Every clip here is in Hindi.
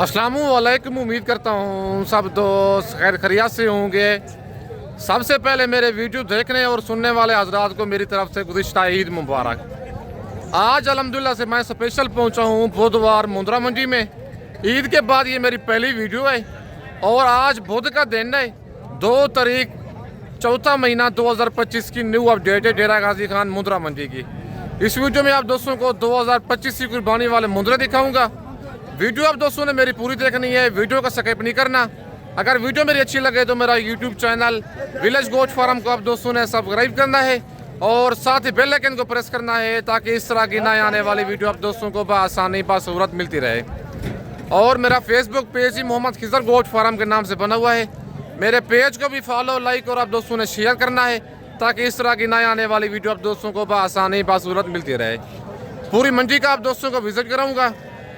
अस्सलामुअलैकुम। उम्मीद करता हूँ सब दोस्त खैर खैरियत से होंगे। सबसे पहले मेरे वीडियो देखने और सुनने वाले हजरात को मेरी तरफ से गुज़िश्ता ईद मुबारक। आज अल्हम्दुलिल्लाह से मैं स्पेशल पहुँचा हूँ बुधवार मुंद्रा मंडी में। ईद के बाद ये मेरी पहली वीडियो है और आज बुध का दिन है 2 तारीख चौथा महीना 2025 की न्यू अपडेट है डेरा गाजी खान मुंद्रा मंडी की। इस वीडियो में आप दोस्तों को 2025 की कुर्बानी वाले मुंद्रे दिखाऊंगा। वीडियो आप दोस्तों ने मेरी पूरी देखनी है, वीडियो का स्किप नहीं करना। अगर वीडियो मेरी अच्छी लगे तो मेरा YouTube channel village goat farm को आप दोस्तों ने सब्सक्राइब करना है और साथ ही बेल आइकन को प्रेस करना है ताकि इस तरह की नए आने वाली वीडियो आप दोस्तों को बआसानी बासूरत मिलती रहे। और मेरा फेसबुक पेज ही मोहम्मद खिजर गोट फार्म के नाम से बना हुआ है। मेरे पेज को भी फॉलो लाइक और आप दोस्तों ने शेयर करना है ताकि इस तरह की नए आने वाली वीडियो आप दोस्तों को बआसानी बासूरत मिलती रहे। पूरी मंडी का आप दोस्तों को विजिट कराऊंगा।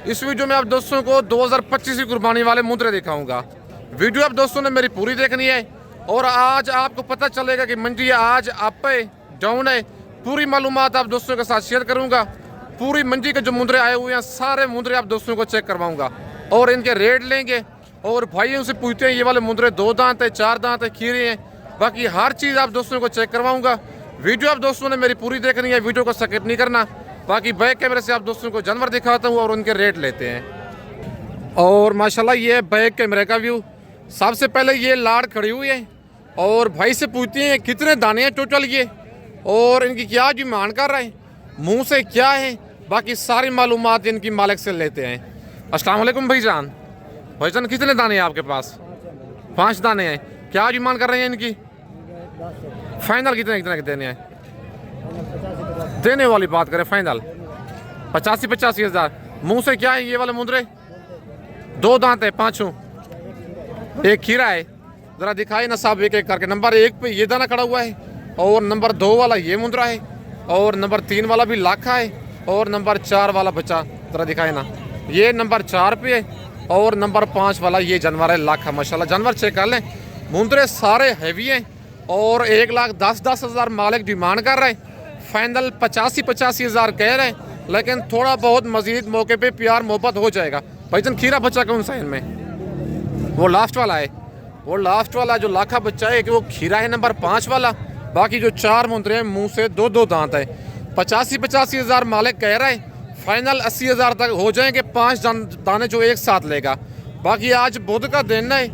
इस वीडियो में आप दोस्तों को 2025 की कुर्बानी वाले मुंद्रे दिखाऊंगा। वीडियो आप दोस्तों ने मेरी पूरी देखनी है और आज आपको पता चलेगा कि मंडी आज अप है डाउन है। पूरी मालूमात आप दोस्तों के साथ शेयर करूंगा। पूरी मंडी के जो मुंद्रे आए हुए हैं सारे मुंद्रे आप दोस्तों को चेक करवाऊंगा और इनके रेट लेंगे। और भाइयों से पूछते हैं ये वाले मुंद्रे 2 दांत है 4 दांत है खीरे हैं, बाकी हर चीज़ आप दोस्तों को चेक करवाऊंगा। वीडियो आप दोस्तों ने मेरी पूरी देखनी है, वीडियो को स्किप नहीं करना। बाकी बैक कैमरे से आप दोस्तों को जानवर दिखाता हूँ और उनके रेट लेते हैं। और माशाल्लाह ये बैक कैमरे का व्यू। सबसे पहले ये लाड़ खड़ी हुई है और भाई से पूछते हैं कितने दाने हैं टोटल ये और इनकी क्या डिमांड कर रहे हैं, मुंह से क्या है, बाकी सारी मालूमात इनकी मालिक से लेते हैं। अस्सलाम वालेकुम भाईजान। भाईजान कितने दाने हैं आपके पास? 5 दाने हैं। क्या डिमांड कर रहे हैं इनकी? फाइनल कितने कितने के देने हैं? देने वाली बात करें फाइनल 85 हज़ार। मुंह से क्या है ये वाले मुंद्रे? 2 दांत है, 5 एक खीरा है। जरा दिखाई ना साहब एक एक करके। नंबर 1 पे ये दाना खड़ा हुआ है और नंबर 2 वाला ये मुंद्रा है और नंबर 3 वाला भी लाखा है और नंबर 4 वाला बच्चा जरा दिखाए ना, ये नंबर 4 पे है और नंबर 5 वाला ये जानवर है लाखा। माशाल्लाह जानवर चेक कर लें। मुंद्रे सारे हैवी हैं और 1,10,10 हज़ार मालिक डिमांड कर रहे हैं। फाइनल 85 हज़ार कह रहे हैं, लेकिन थोड़ा बहुत मजीद मौके पे प्यार मोहब्बत हो जाएगा। भाईजान खीरा बच्चा कौन सा है इनमें? वो लास्ट वाला है। वो लास्ट वाला जो लाखा बच्चा है कि वो खीरा है नंबर 5 वाला। बाकी जो 4 मुंद्रे हैं मुंह से 2 दांत है। 85 हज़ार मालिक कह रहे हैं। फाइनल 80 हज़ार तक हो जाएंगे 5 दाने जो एक साथ लेगा। बाकी आज बुध का दिन है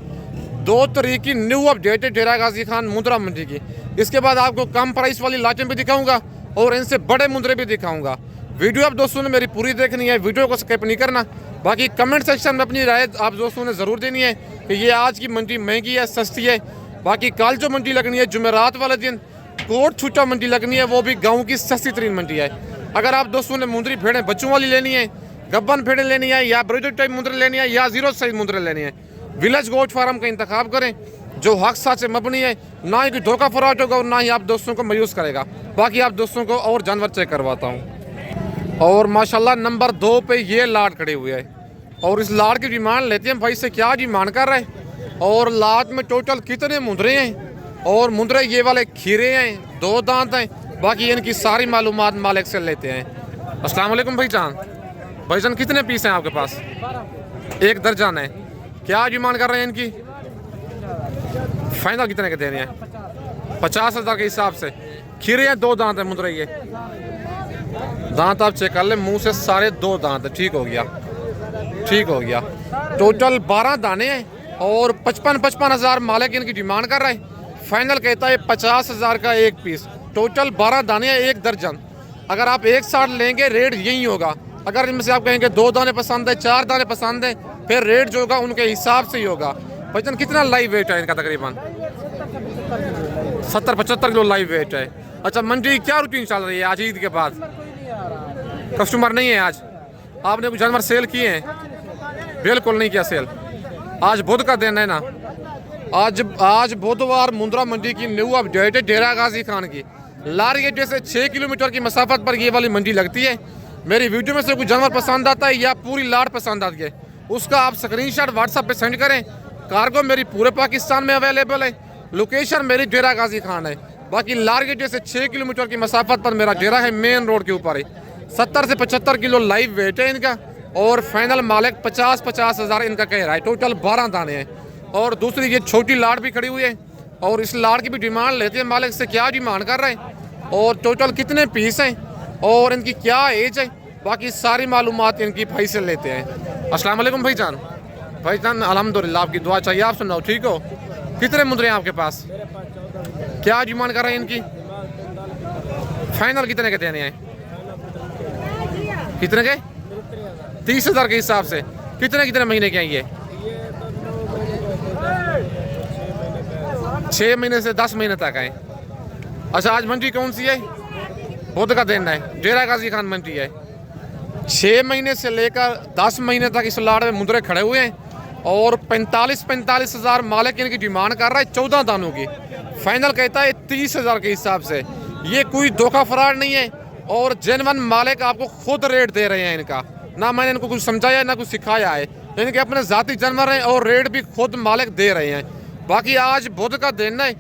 2 तारीख की न्यू अपडेट है डेरा गाजी खान मुंद्रा मंडी की। इसके बाद आपको कम प्राइस वाली लाटें भी दिखाऊंगा और इनसे बड़े मुंद्रे भी दिखाऊंगा। वीडियो आप दोस्तों ने मेरी पूरी देखनी है, वीडियो को स्किप नहीं करना। बाकी कमेंट सेक्शन में अपनी राय आप दोस्तों ने ज़रूर देनी है कि ये आज की मंडी महंगी है सस्ती है। बाकी कल जो मंडी लगनी है जुमेरात वाले दिन कोट छुट्टा मंडी लगनी है, वो भी गाँव की सस्ती तरीन मंडी है। अगर आप दोस्तों ने मुंद्री भेड़ें बच्चों वाली लेनी है, गब्बन भेड़ें लेनी है या ब्रोजेट टाइप मुंद्रे लेनी है या 0 साइज मुंद्रे लेनी है, विलेज गोट फार्म का इंतखाब करें जो हक साथ से मबनी है, ना ही कोई धोखा फराड होगा और ना ही आप दोस्तों को मायूस करेगा। बाकी आप दोस्तों को और जानवर चेक करवाता हूँ। और माशाल्लाह नंबर 2 पे ये लाट खड़े हुए है और इस लाट की डिमांड लेते हैं भाई से क्या डिमांड कर रहे हैं और लाट में टोटल कितने मुंद्रे हैं और मुंद्रे ये वाले खीरे हैं, 2 दांत हैं। बाकी इनकी सारी मालूमात मालिक से लेते हैं। अस्सलाम वालेकुम भाईजान। भाईजान कितने पीस हैं आपके पास? 1 दर्जन है। क्या डिमांड कर रहे हैं इनकी? फाइनल कितने के देने हैं? 50 हज़ार के हिसाब से। खीरे हैं, 2 दांत है मुंद्रे ये। दांत आप चेक कर ले, मुंह से सारे 2 दांत है। ठीक हो गया, ठीक हो गया। टोटल 12 दाने हैं और 55 हज़ार मालिक इनकी डिमांड कर रहा है। फाइनल कहता है 50 हज़ार का 1 पीस। टोटल 12 दाने हैं, 1 दर्जन। अगर आप एक साथ लेंगे रेट यही होगा। अगर इनमें से आप कहेंगे 2 दाने पसंद है, 4 दाने पसंद है, फिर रेट जो होगा उनके हिसाब से ही होगा। भाईजान कितना लाइव वेट है इनका? तकरीबन 70-75 किलो लाइव वेट है। अच्छा मंडी क्या रूटीन चल रही है आज ईद के बाद? कस्टमर नहीं है आज? आपने कुछ जानवर सेल किए हैं? बिल्कुल नहीं किया सेल। आज बुध का दिन है ना। आज बुधवार मुंद्रा मंडी की न्यू अपडेट है डेरा गाजी खान की। लारी अड्डे से 6 किलोमीटर की मसाफत पर ये वाली मंडी लगती है। मेरी वीडियो में से कोई जानवर पसंद आता है या पूरी लाट पसंद आती है, उसका आप स्क्रीनशॉट व्हाट्सएप पे सेंड करें। कार्गो मेरी पूरे पाकिस्तान में अवेलेबल है। लोकेशन मेरी डेरा गाजी खान है। बाकी लारी अड्डे से 6 किलोमीटर की मसाफत पर मेरा डेरा है, मेन रोड के ऊपर है। 70 से 75 किलो लाइव वेट है इनका और फाइनल मालिक 50-50 हज़ार इनका कह रहा है। टोटल 12 दाने हैं। और दूसरी ये छोटी लाड़ भी खड़ी हुई है और इस लाड़ की भी डिमांड लेते हैं मालिक से, क्या डिमांड कर रहे हैं और टोटल कितने पीस हैं और इनकी क्या एज है, बाकी सारी मालूमात इनकी भाई से लेते हैं। अस्सलाम वालेकुम भाईजान। भाईजान अल्हम्दुलिल्लाह, आपकी दुआ चाहिए, आप सुनाओ ठीक हो? कितने मुंदरे हैं आपके पास? क्या डिमांड कर रहे हैं इनकी? फाइनल कितने के देने हैं? कितने के? 30,000 के हिसाब से। कितने महीने के हैं ये? 6 महीने से 10 महीने तक है। अच्छा, आज मंडी कौन सी है? बुध का दिन है, डेरा गाजी खान मंडी है। 6 महीने से लेकर 10 महीने तक इस लाड़ में मुंदरे खड़े हुए हैं और 45 हज़ार मालिक इनकी डिमांड कर रहा है 14 दानों की। फाइनल कहता है 30,000 के हिसाब से। ये कोई धोखा फराड नहीं है और जेन्युइन मालिक आपको खुद रेट दे रहे हैं इनका। ना मैंने इनको कुछ समझाया ना कुछ सिखाया है, इनके अपने ज़ाती जानवर हैं और रेट भी खुद मालिक दे रहे हैं। बाकी आज बुध का दिन है,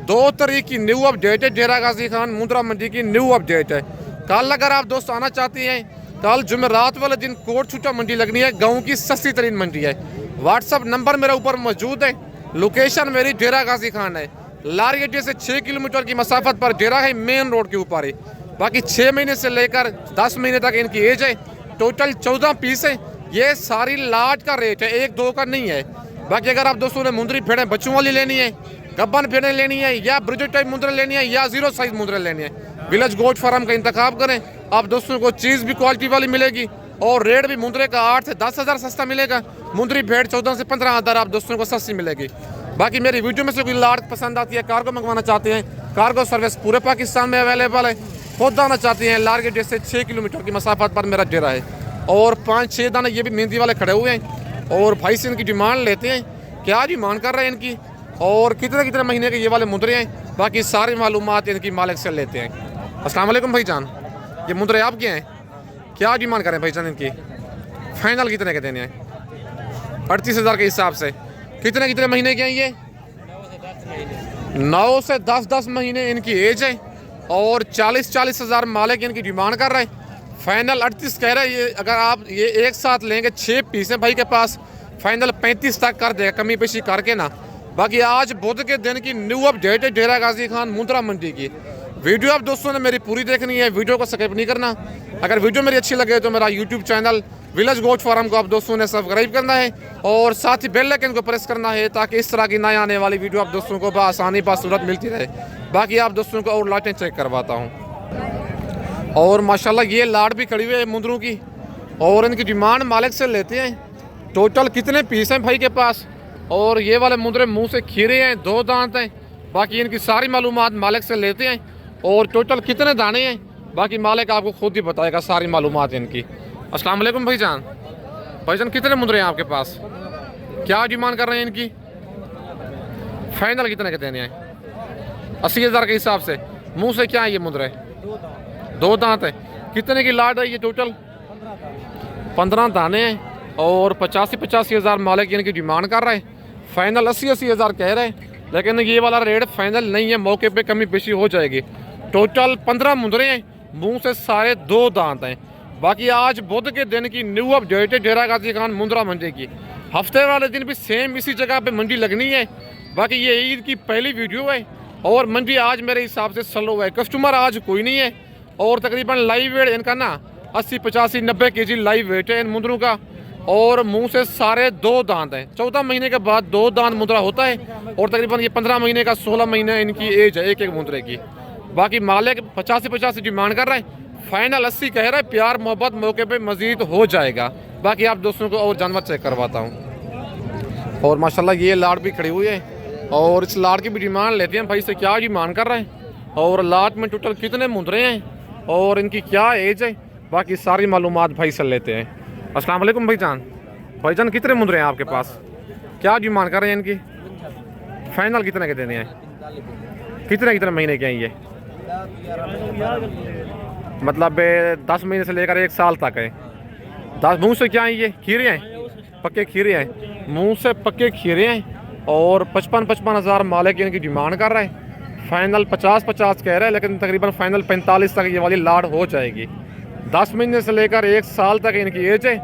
2 तारीख की न्यू अपडेट है, डेरा गाजी खान मुंद्रा मंडी की न्यू अपडेट है। कल अगर आप दोस्त आना चाहते हैं, कल जुमेरात वाले दिन कोट छुट्टा मंडी लगनी है, गाँव की सस्ती तरीन मंडी है। व्हाट्सअप नंबर मेरे ऊपर मौजूद है, लोकेशन मेरी डेरा गाजी खान है। लारी अड्डे से 6 किलोमीटर की मसाफत पर डेरा है, मेन रोड के ऊपर है। बाकी 6 महीने से लेकर 10 महीने तक इनकी एज है। टोटल 14 पीस है। ये सारी लाट का रेट है, 1-2 का नहीं है। बाकी अगर आप दोस्तों ने मुंदरी भेड़ें बच्चों वाली लेनी है, गब्बन भेड़ें लेनी है या ब्रिजेट टाइप मुंदरे लेनी है या 0 साइज मुंदरे लेनी है, विलेज गोट फार्म का इंतखाब करें। आप दोस्तों को चीज़ भी क्वालिटी वाली मिलेगी और रेट भी मुंदरे का 8 से 10 हज़ार सस्ता मिलेगा। मुंदरी भेड़ 14 से 15 हज़ार आप दोस्तों को सस्ती मिलेगी। बाकी मेरी वीडियो में से कोई लाट पसंद आती है, कार्गो मंगवाना चाहते हैं, कार्गो सर्विस पूरे पाकिस्तान में अवेलेबल है। खुद आना चाहते हैं, लार के जैसे 6 किलोमीटर की मसाफत पर मेरा डेरा है और 5-6 दाने ये भी मेहंदी वाले खड़े हुए हैं और भाई से इनकी डिमांड लेते हैं, क्या डिमांड कर रहे हैं इनकी और कितने महीने के ये वाले मुंदरे हैं। बाकी सारी मालूमात इनकी मालिक से लेते हैं। अस्सलाम वालेकुम भाईजान, ये मुंदरे आपके हैं, क्या डिमांड करें भाईजान इनकी? फाइनल कितने के देने हैं? 38,000 के हिसाब से। कितने महीने के हैं ये? 9 से 10 महीने इनकी एज है और 40 हज़ार मालिक इनकी डिमांड कर रहे हैं। फाइनल 38 कह रहे हैं। ये अगर आप ये एक साथ लेंगे, 6 पीस हैं भाई के पास, फाइनल 35 तक कर देगा, कमी पेशी करके ना। बाकी आज बुध के दिन की न्यू अपडेट है डेरा गाजी खान मुंद्रा मंडी की। वीडियो आप दोस्तों ने मेरी पूरी देखनी है, वीडियो को स्किप नहीं करना। अगर वीडियो मेरी अच्छी लगे तो मेरा YouTube channel village goat farm को आप दोस्तों ने सब्सक्राइब करना है और साथ ही बेल आइकन को प्रेस करना है ताकि इस तरह की नए आने वाली वीडियो आप दोस्तों को बआसानी बासूरत मिलती रहे। बाकी आप दोस्तों को और लाटें चेक करवाता हूँ। और माशाल्लाह ये लाट भी खड़ी हुई है मुंदरों की और इनकी डिमांड मालिक से लेते हैं। टोटल कितने पीस हैं भाई के पास और ये वाले मुंदरे मुँह से खीरे हैं, 2 दांत हैं। बाकी इनकी सारी मालूमात मालिक से लेते हैं और टोटल कितने दाने हैं बाकी मालिक आपको खुद ही बताएगा सारी मालूमात इनकी। अस्सलाम वालेकुम भाईजान। भाईजान कितने मुंदरे हैं आपके पास? क्या डिमांड कर रहे हैं इनकी? फाइनल कितने के देने हैं? 80,000 के हिसाब से। मुंह से क्या है ये मुंदरे? 2 दांत है। कितने की लाट है ये? टोटल 15 दाने हैं और 85 हज़ार मालिक इनकी डिमांड कर रहे हैं। फाइनल 80 हज़ार कह रहे हैं, लेकिन ये वाला रेट फाइनल नहीं है, मौके पे कमी पेशी हो जाएगी। टोटल 15 मुंदरे हैं, मुंह से सारे 2 दांत हैं। बाकी आज बुध के दिन की न्यू अपडेट है डेरा गाजी खान मुंद्रा मंडी की। हफ्ते वाले दिन भी सेम इसी जगह पे मंडी लगनी है। बाकी ये ईद की पहली वीडियो है और मंडी आज मेरे हिसाब से स्लो है, कस्टमर आज कोई नहीं है और तकरीबन लाइव वेट इनका ना 80, 85, 90 kg लाइव वेट है इन मुंदरों का और मुंह से सारे 2 दांत हैं। 14 महीने के बाद 2 दांत मुंदरा होता है और तकरीबन ये 15 महीने का 16 महीने इनकी एज है एक मुंदरे की। बाकी मालिक 85 डिमांड कर रहे हैं, फाइनल 80 कह रहा है। प्यार मोहब्बत मौके पे मजीद हो जाएगा। बाकी आप दोस्तों को और जानवर चेक करवाता हूँ। और माशाल्लाह ये लाट भी खड़ी हुई है और इस लाट की भी डिमांड लेते हैं भाई से, क्या डिमांड कर रहे हैं और लाट में टोटल कितने मुंदरे हैं और इनकी क्या एज है। बाकी सारी मालूमात भाई से लेते हैं। अस्सलाम वालेकुम भाईजान। भाईजान कितने मुंदरे हैं आपके पास? क्या डिमांड कर रहे हैं इनकी? फाइनल कितने के देने हैं? कितने महीने के हैं ये? मतलब 10 महीने से लेकर 1 साल तक है। 10 मुँह से क्या है ये? खीरे हैं, पक्के खीरे हैं, मुँह से पक्के खीरे हैं और 55 हज़ार मालिक इनकी डिमांड कर रहे हैं। फाइनल 50 कह रहे हैं, लेकिन तकरीबन फाइनल 45 तक ये वाली लाड़ हो जाएगी। 10 महीने से लेकर 1 साल तक इनकी एज है।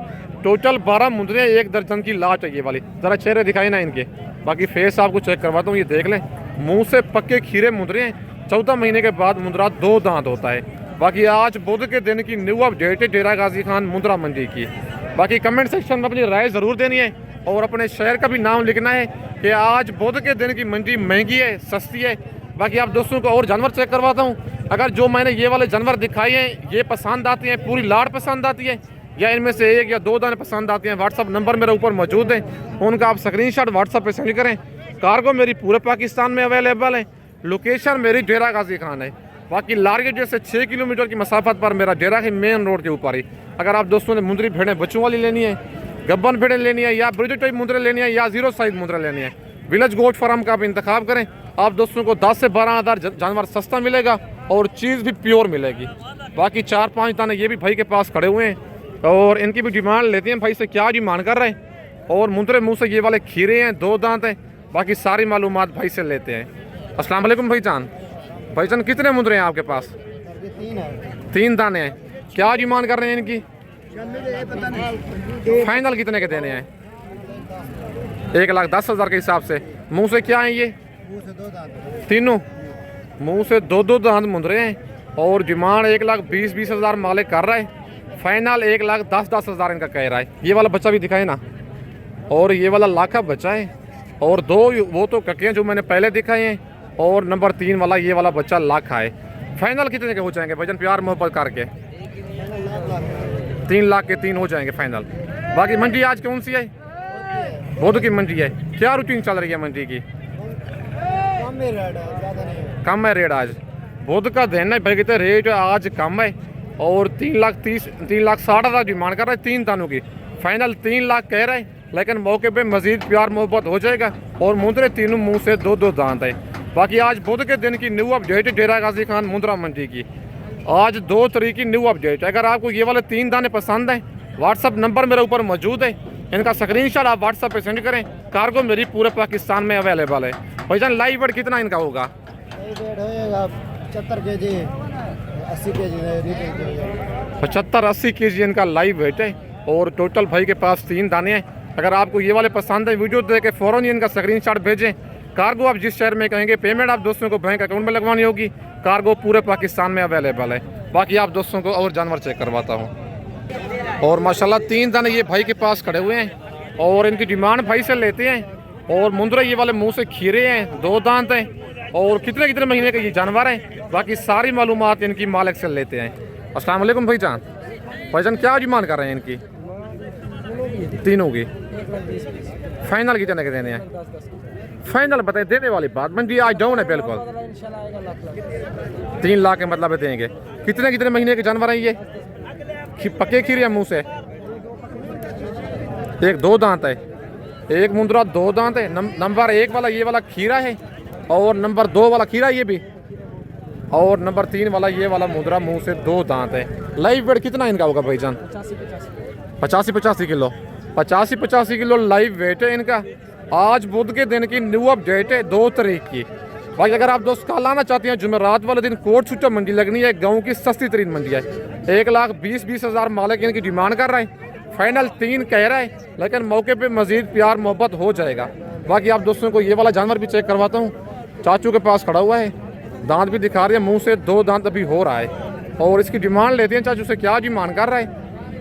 टोटल 12 मुंदरे, 1 दर्जन की लाट है ये वाली। ज़रा चेहरे दिखाई ना इनके, बाकी फेस आपको चेक करवाता हूँ, ये देख लें। मुंह से पक्के खीरे मुंदरे हैं। 14 महीने के बाद मुंदरा 2 दांत होता है। बाकी आज बुध के दिन की न्यू अपडेट है डेरा गाजी खान मुंदरा मंडी की। बाकी कमेंट सेक्शन में अपनी राय ज़रूर देनी है और अपने शहर का भी नाम लिखना है कि आज बुध के दिन की मंडी महंगी है, सस्ती है। बाकी आप दोस्तों को और जानवर चेक करवाता हूँ। अगर जो मैंने ये वाले जानवर दिखाए हैं ये पसंद आते हैं, पूरी लाट पसंद आती है, या इनमें से 1 या 2 दाने पसंद आते हैं, व्हाट्सअप नंबर मेरे ऊपर मौजूद है, उनका आप स्क्रीनशॉट व्हाट्सअप पे सेंड करें। कार्गो मेरी पूरे पाकिस्तान में अवेलेबल है। लोकेशन मेरी डेरा गाजी खान है। बाकी लारगेट से 6 किलोमीटर की मसाफत पर मेरा डेरा है, मेन रोड के ऊपर ही। अगर आप दोस्तों ने मुंदरी भेड़ें बच्चों वाली लेनी है, गब्बन भेड़ें लेनी है, या ब्रिज टाइप मुंदरे लेनी है, या 0 साइज मुंदरे लेनी है, विलेज गोट फार्म का आप इंतखाब करें। आप दोस्तों को 10 से 12 हज़ार जानवर सस्ता मिलेगा और चीज़ भी प्योर मिलेगी। बाकी 4-5 दाने ये भी भाई के पास खड़े हुए हैं और इनकी भी डिमांड लेते हैं भाई से, क्या डिमांड कर रहे हैं। और मुंदरे मुँह से ये वाले खीरे हैं, 2 दांत हैं। बाकी सारी मालूमात भाई से लेते हैं। अस्सलाम वालेकुम भाईजान। भाईजान कितने मुंदरे हैं आपके पास? 3 दाने हैं। क्या डिमांड कर रहे हैं इनकी? फाइनल कितने के देने हैं? 1,10,000 के हिसाब से। मुंह से क्या है ये? तीनों मुंह से 2-2 दांत मुंदरे हैं और डिमांड 1,20,000 मालिक कर रहा है। फाइनल 1,10,000 इनका कह रहा है। ये वाला बच्चा भी दिखाए ना, और ये वाला लाखा बच्चा है, और 2 वो तो कके जो मैंने पहले दिखाए हैं, और नंबर 3 वाला ये वाला बच्चा लाखा है। फाइनल कितने के हो जाएंगे भाईजान प्यार मोहब्बत करके? 3 लाख के 3 हो जाएंगे फाइनल। बाकी मंडी आज कौन सी है? बुध की मंडी है। क्या रूटीन चल रही है मंडी की? कम है रेट आज। बुध का दिन है भाई, कहते रेट आज कम है और 3,60,000 डिमांड कर रहा है 3 दानों की। फाइनल 3 लाख कह रहा है, लेकिन मौके पे मजीद प्यार मोहब्बत हो जाएगा। और मुंदरे तीनों मुंह से 2-2 दांत है। बाकी आज बुध के दिन की न्यू अपडेट डेरा गाजी खान मुंदरा मंडी की। आज 2 तारीख की न्यू अपडेट। अगर आपको ये वाले 3 दाने पसंद हैं, व्हाट्सअप नंबर मेरे ऊपर मौजूद है, इनका स्क्रीनशॉट आप व्हाट्सएप पे सेंड करें। कार्गो मेरी पूरे पाकिस्तान में अवेलेबल है। भाईजान लाइव वेट कितना इनका होगा? 75-80 kg इनका लाइव वेट है। और टोटल भाई के पास 3 दाने हैं। अगर आपको ये वाले पसंद है, वीडियो देख के फ़ौरन ही इनका स्क्रीनशॉट भेजें। कार्गो आप जिस शहर में कहेंगे, पेमेंट आप दोस्तों को बैंक अकाउंट में लगवानी होगी। कार्गो पूरे पाकिस्तान में अवेलेबल है। बाकी आप दोस्तों को और जानवर चेक करवाता हूँ। और माशाल्लाह 3 दाने ये भाई के पास खड़े हुए हैं और इनकी डिमांड भाई से लेते हैं। और मुंदरे ये वाले मुंह से खीरे हैं, 2 दांत हैं और कितने महीने के ये जानवर हैं। बाकी सारी मालूमात इनकी मालिक से लेते हैं। अस्सलाम वालेकुम भाईजान। भाईजान क्या डिमांड कर रहे हैं इनकी? तीनों की। फाइनल कितने के देने हैं? फाइनल बताए, देने वाली बात। मंडी आज डाउन है बिल्कुल। 3 लाख के मतलब देंगे। कितने महीने के जानवर हैं ये? पक्के खीरे मुंह से। 1-2 दांत है। एक मुंदरा 2 दांत है। नंबर 1 वाला ये वाला खीरा है और नंबर 2 वाला खीरा ये भी, और नंबर 3 वाला ये वाला मुंदरा मुंह से 2 दांत है। लाइव वेट कितना इनका होगा भाईजान? 85 किलो। 85 किलो लाइव वेट है इनका। आज बुध के दिन की न्यू अपडेट है 2 तारीख की। भाई अगर आप दोस्त कल आना चाहते हैं, जुमेरात वाले दिन कोट छुट्टा मंडी लगनी है, गाँव की सस्ती तरीन मंडी है। 1,20,000 मालिक इनकी डिमांड कर रहे हैं। फाइनल 3 कह रहा है, लेकिन मौके पे मजीद प्यार मोहब्बत हो जाएगा। बाकी आप दोस्तों को ये वाला जानवर भी चेक करवाता हूँ। चाचू के पास खड़ा हुआ है, दांत भी दिखा रही है, मुंह से 2 दांत अभी हो रहा है। और इसकी डिमांड लेते हैं चाचू से, क्या डिमांड कर रहा है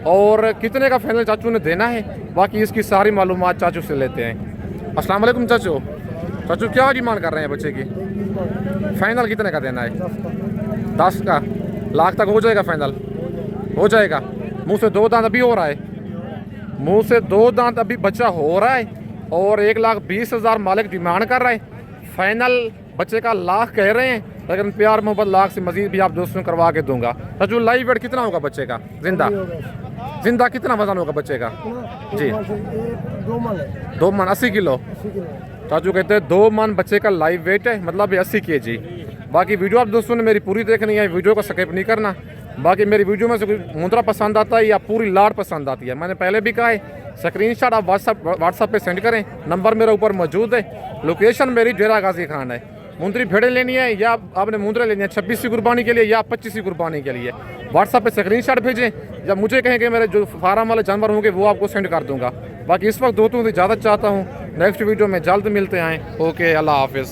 और कितने का फाइनल चाचू ने देना है। बाकी इसकी सारी मालूमात चाचू से लेते हैं। अस्सलाम वालेकुम चाचू। चाचू क्या डिमांड कर रहे हैं बच्चे की? फाइनल कितने का देना है? 10 का। लाख तक हो जाएगा फाइनल? हो जाएगा। मुंह से 2 दांत अभी हो रहा है। मुंह से 2 दांत अभी बच्चा हो रहा है और 1,20,000 मालिक डिमांड कर रहा है। फाइनल बच्चे का लाख कह रहे हैं, लेकिन प्यार मोहब्बत लाख से मजीद भी आप दोस्तों करवा के दूंगा। चाचू लाइव वेट कितना होगा बच्चे का? जिंदा कितना वजन होगा बच्चे का? जी 2 मन 80 किलो। चाचू कहते हैं 2 मन बच्चे का लाइव वेट है, मतलब 80 kg। बाकी वीडियो आप दोस्तों ने मेरी पूरी देखनी है, वीडियो को स्किप नहीं करना। बाकी मेरी वीडियो में से कोई मुंदरा पसंद आता है या पूरी लाट पसंद आती है, मैंने पहले भी कहा है, स्क्रीनशॉट आप व्हाट्सएप पे सेंड करें। नंबर मेरे ऊपर मौजूद है। लोकेशन मेरी डेरा गाजी खान है। मुंदरी भेड़ें लेनी है या आपने मुंदरे लेनी है 26वीं कुर्बानी के लिए या 25वीं कुर्बानी के लिए, व्हाट्सएप पे स्क्रीनशॉट भेजें या मुझे कहें कि मेरे जो फार्म वाले जानवर होंगे वो आपको सेंड कर दूंगा। बाकी इस वक्त दोस्तों से इजाज़त चाहता हूँ, नेक्स्ट वीडियो में जल्द मिलते हैं। ओके, अल्लाह हाफिज़।